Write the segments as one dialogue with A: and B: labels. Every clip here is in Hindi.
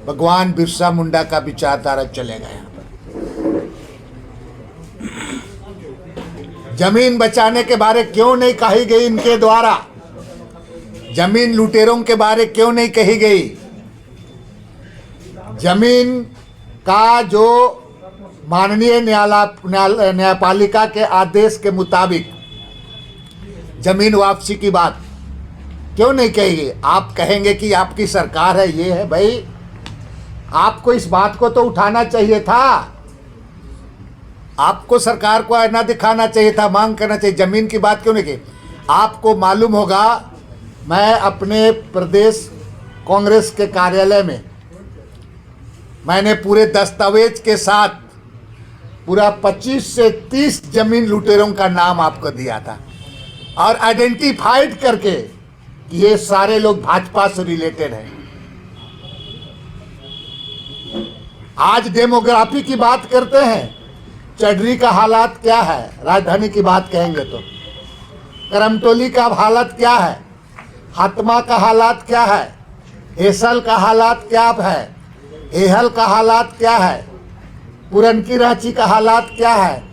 A: भगवान बिरसा मुंडा का विचारधारा चलेगा यहाँ पर। जमीन बचाने के बारे क्यों नहीं कही गई इनके द्वारा? जमीन लुटेरों के बारे क्यों नहीं कही गई? जमीन का जो माननीय न्यायपालिका के आदेश के मुताबिक जमीन वापसी की बात क्यों नहीं कही गई? आप कहेंगे कि आपकी सरकार है, ये है। भाई, आपको इस बात को तो उठाना चाहिए था, आपको सरकार को आईना दिखाना चाहिए था, मांग करना चाहिए। जमीन की बात क्यों नहीं की? आपको मालूम होगा, मैं अपने प्रदेश कांग्रेस के कार्यालय में मैंने पूरे दस्तावेज के साथ पूरा 25 से 30 जमीन लुटेरों का नाम आपको दिया था और आइडेंटिफाइड करके कि ये सारे लोग भाजपा से रिलेटेड हैं। आज डेमोग्राफी की बात करते हैं, चडरी का हालात क्या है? राजधानी की बात कहेंगे तो करमटोली का हालत क्या है? हातमा का हालात क्या है? हेसल का हालात क्या है? एहल का हालात क्या है? पुरनकी रांची का हालात क्या है?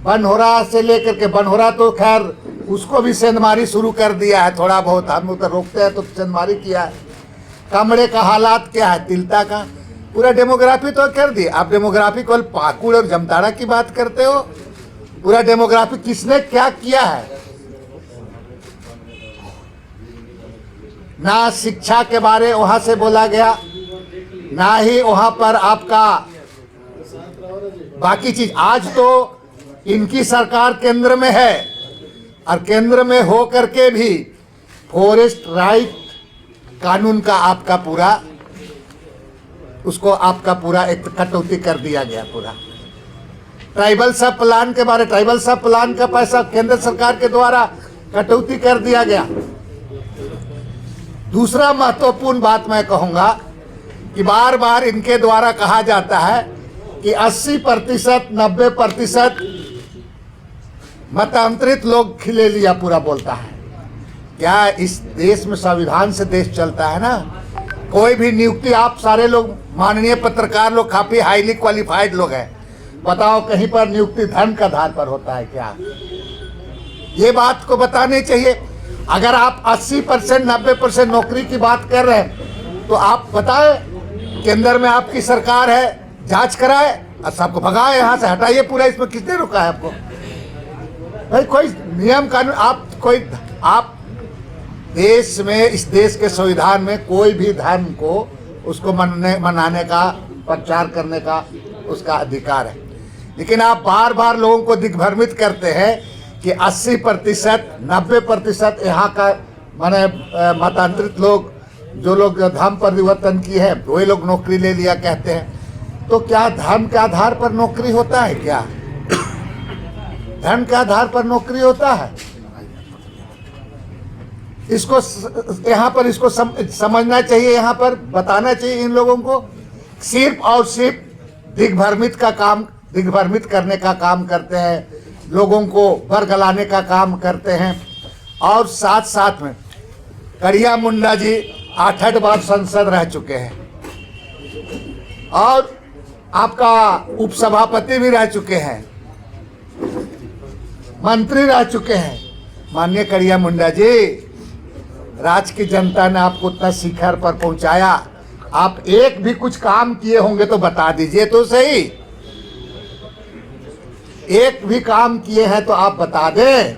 A: बनहोरा से लेकर के, बनहोरा तो खैर उसको भी सेंधमारी शुरू कर दिया है, थोड़ा बहुत हम उधर रोकते हैं तो सेंधमारी किया है। कामड़े का हालात क्या है? तिलता का। पूरा डेमोग्राफी तो कर दी। आप डेमोग्राफी को पाकुड़ और जमताड़ा की बात करते हो। पूरा डेमोग्राफी किसने क्या किया है? ना शिक्षा के बारे वहां से बोला गया, ना ही वहां पर आपका बाकी चीज। आज तो इनकी सरकार केंद्र में है और केंद्र में हो करके भी फॉरेस्ट राइट कानून का आपका पूरा उसको आपका पूरा एक कटौती कर दिया गया। पूरा ट्राइबल सब प्लान के बारे, ट्राइबल सब प्लान का पैसा केंद्र सरकार के द्वारा कटौती कर दिया गया। दूसरा महत्वपूर्ण बात मैं कहूंगा कि बार बार इनके द्वारा कहा जाता है कि 80% 90% मतांतरित लोग खिले लिया पूरा बोलता है। क्या इस देश में संविधान से देश चलता है ना? कोई भी नियुक्ति आप सारे लोग माननीय पत्रकार लोग काफी हाईली क्वालिफाइड लोग हैं, बताओ कहीं पर नियुक्ति धर्म के आधार पर होता है क्या? ये बात को बतानी चाहिए। अगर आप 80% 90% नौकरी की बात कर रहे हैं तो आप बताएं, केंद्र में आपकी सरकार है, जांच कराए और सबको भगाए, यहाँ से हटाइए पूरा। इसमें किसने रोका है आपको? भाई कोई नियम कानून आप देश में, इस देश के संविधान में कोई भी धर्म को उसको मनाने का, प्रचार करने का उसका अधिकार है। लेकिन आप बार बार लोगों को दिग्भ्रमित करते हैं कि 80% 90% यहाँ का माने मतांतरित लोग, जो लोग धर्म परिवर्तन की है वही लोग नौकरी ले लिया कहते हैं। तो क्या धर्म के आधार पर नौकरी होता है क्या? धर्म के आधार पर नौकरी होता है? इसको यहाँ पर इसको समझना चाहिए, यहाँ पर बताना चाहिए इन लोगों को। सिर्फ और सिर्फ दिग्भ्रमित करने का काम करते हैं, लोगों को बरगलाने का काम करते हैं। और साथ साथ में करिया मुंडा जी 8 बार संसद रह चुके हैं और आपका उपसभापति भी रह चुके हैं, मंत्री रह चुके हैं। माननीय करिया मुंडा जी, राज्य की जनता ने आपको उतना शिखर पर पहुंचाया, आप एक भी कुछ काम किए होंगे तो बता दीजिए तो सही। एक भी काम किए हैं तो आप बता दें।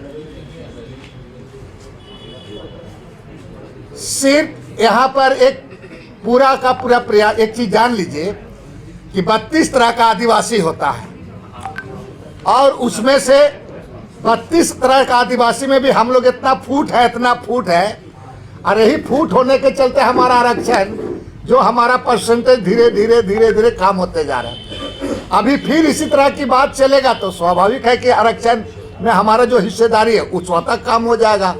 A: सिर्फ यहाँ पर एक पूरा का पूरा प्रयास, एक चीज जान लीजिए कि 32 तरह का आदिवासी होता है और उसमें से 32 तरह का आदिवासी में भी हम लोग इतना फूट है और यही फूट होने के चलते हमारा आरक्षण, जो हमारा परसेंटेज धीरे धीरे कम होते जा रहा है। अभी फिर इसी तरह की बात चलेगा तो स्वाभाविक है कि आरक्षण में हमारा जो हिस्सेदारी है उस वक्त तक कम हो जाएगा।